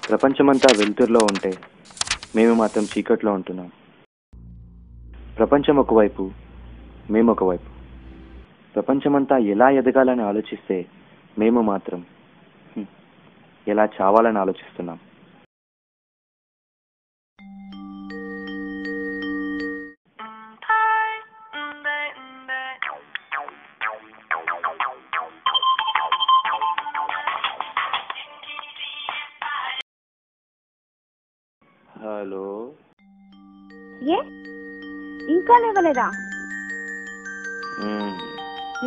ప్రపంచమంతా వెలుతురులో ఉంటే మేము మాత్రం చీకట్లో ఉంటున్నాం. ప్రపంచం ఒకవైపు, మేము ఒకవైపు. ప్రపంచమంతా ఎలా ఎదగాలని ఆలోచిస్తే మేము మాత్రం ఎలా చావాలని ఆలోచిస్తున్నాం. హలో, ఏ ఇంకా లేవలేదా?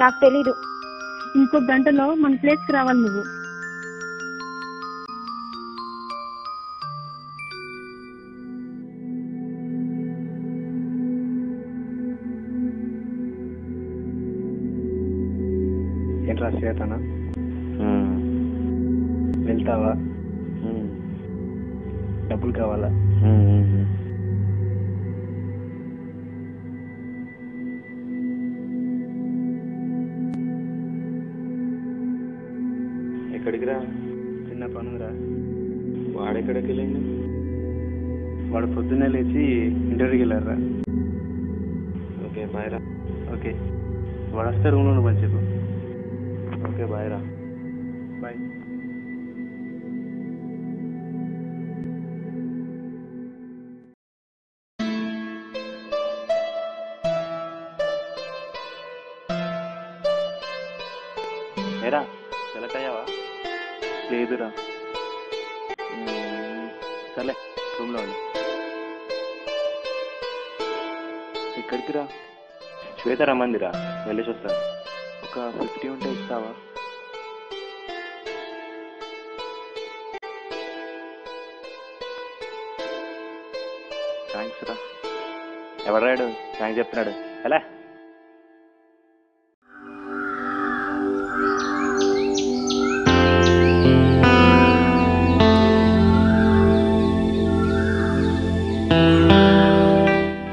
నాకు తెలీదు. ఇంకో గంటలో మన ప్లేస్కి రావాలి నువ్వు. ఏంట్రా శ్వేతనా, వెళ్తావా? డబ్బులు కావాలా? ఎక్కడికి రా? చిన్న పనురా. వాడెక్కడికి వెళ్ళిండు? వాడు పొద్దున్నే లేచి ఇంటర్వ్యూకి వెళ్ళారా. ఓకే బాయ్ రా. ఓకే, వాడు వస్తే రూమ్లో పని చెప్పు. ఓకే బాయ్ రా. బాయ్. ఏరా సెలెక్ట్ అయ్యావా? లేదురా. సర్లే, రూమ్లో ఉండు. ఎక్కడికి రా? శ్వేత రమ్మందిరా, వెళ్ళేసి వస్తాను. ఒక 50 ఉంటే ఇస్తావా? థ్యాంక్స్ రా. ఎవడాడు థ్యాంక్స్ చెప్తున్నాడు? ఎలా?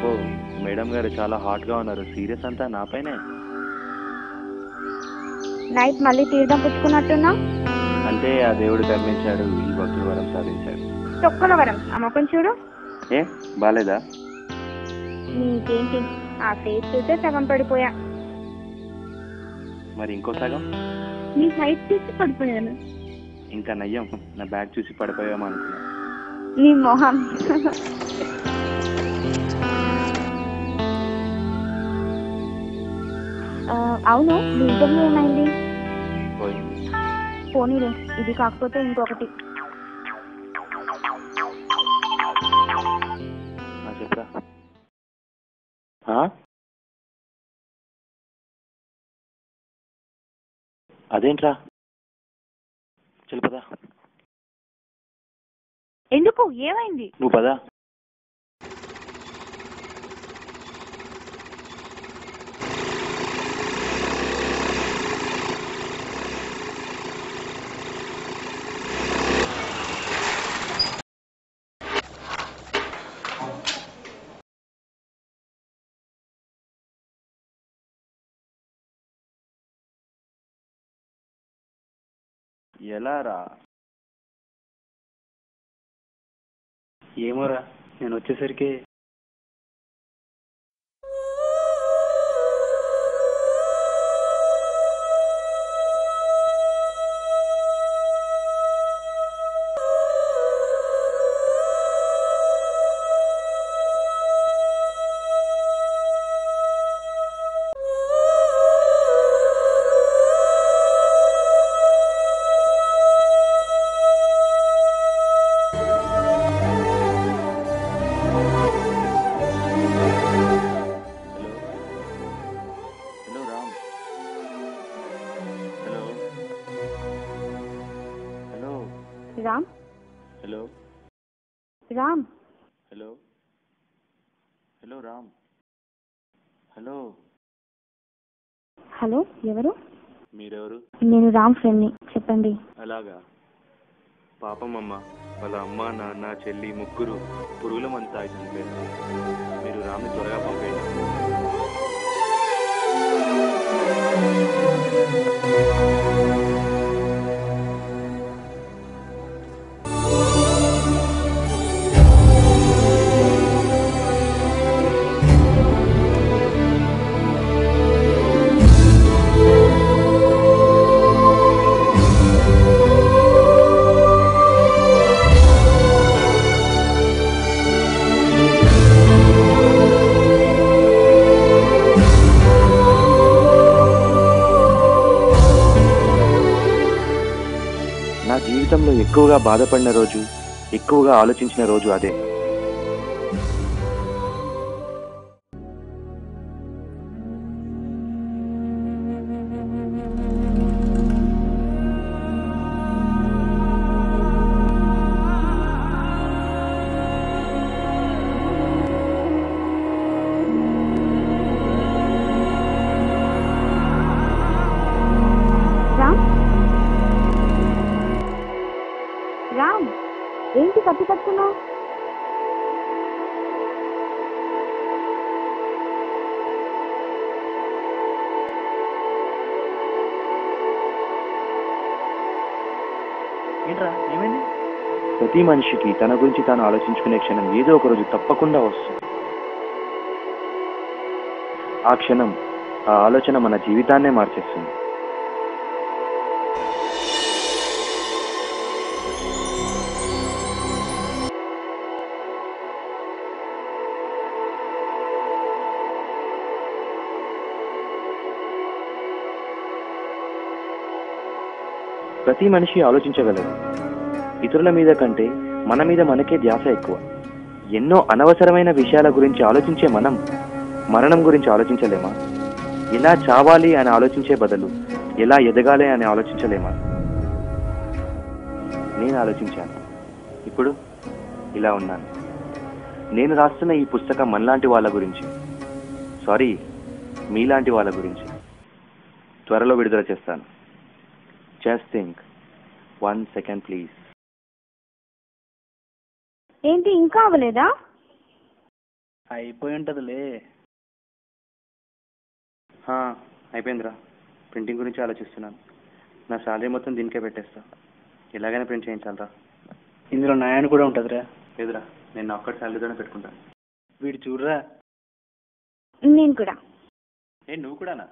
ఓ మేడం గారు చాలా హాట్గా ఉన్నారు. సీరియస్ అంతా నా పైనే. నైట్ మళ్ళీ తీర్థం పుచ్చుకున్నట్టున్నా? అంటే ఆ దేవుడు కరుణించాడు, ఈ భక్తుడు వరం సాధించాడు. తొక్కల వరం. ఆ ముఖం చూడు. ఏ బాలేదా? నీకేంటి, ఆ ఫేస్ చూస్తే సగం పడిపోయా. మరి ఇంకో సగం? నీ హైట్ చూసి పడిపోయాను. ఇంకా నయ్యం, నా బ్యాగ్ చూసి పడిపోయామో అనుకున్నా. నీ మొహం. అవును, నీ ఇంటర్వ్యూ ఏమైంది? పోయింది. పోనీలే, ఇది కాకపోతే ఇంకొకటి. చెప్తా. అదేంట్రా? చల్ పదా. ఎందుకు, ఏమైంది? నువ్వు పదా. ఎలా రా? ఏమోరా, నేను వచ్చేసరికి Ram. Hello Ram. Hello hello Ram. Hello. Hello, ఎవరు? మీరెవరు? నేను రామ్ ఫ్రెండ్ని. చెప్పండి. అలాగా. పాపం అమ్మ, వాళ్ళ అమ్మ నాన్న చెల్లి ముగ్గురు పురుగుల మందు తాగి చనిపోయారు. మీరు రామ్ని త్వరగా పంపేయండి. ఎక్కువగా బాధపడిన రోజు, ఎక్కువగా ఆలోచించిన రోజు అదే. రామ్ రామ్ ఏంటి కత్తి పట్టుకున్నావు? ఏంట్రా ఏమైంది? ప్రతి మనిషికి తన గురించి తాను ఆలోచించుకునే క్షణం ఏదో ఒక రోజు తప్పకుండా వస్తుంది. ఆ క్షణం, ఆ ఆలోచన మన జీవితాన్నే మార్చేస్తుంది. ప్రతి మనిషి ఆలోచించగలరు. ఇతరుల మీద కంటే మన మీద మనకే ధ్యాస ఎక్కువ. ఎన్నో అనవసరమైన విషయాల గురించి ఆలోచించే మనం మరణం గురించి ఆలోచించలేమా? ఎలా చావాలి అని ఆలోచించే బదులు ఎలా ఎదగాలి అని ఆలోచించలేమా? నేను ఆలోచించాను. ఇప్పుడు ఇలా ఉన్నాను. నేను రాస్తున్న ఈ పుస్తకం మనలాంటి వాళ్ళ గురించి, సారీ మీలాంటి వాళ్ళ గురించి. త్వరలో విడుదల చేస్తాను. Just think 1 second please. ఏంటి ఇంకా అవ్వలేదా? అయిపోయి ఉంటుందిలే. అయిపోయిందిరా. ప్రింటింగ్ గురించి ఆలోచిస్తున్నాను. నా శాలరీ మొత్తం దీనికే పెట్టేస్తా. ఎలాగైనా ప్రింట్ చేయించాలరా. ఇందులో న్యాయాన్ని కూడా ఉంటుందిరా. లేదురా, నేను నా ఒక్కటి శాలరీతోనే పెట్టుకుంటాను. వీడు చూడరా. నేను కూడా. నువ్వు కూడానా?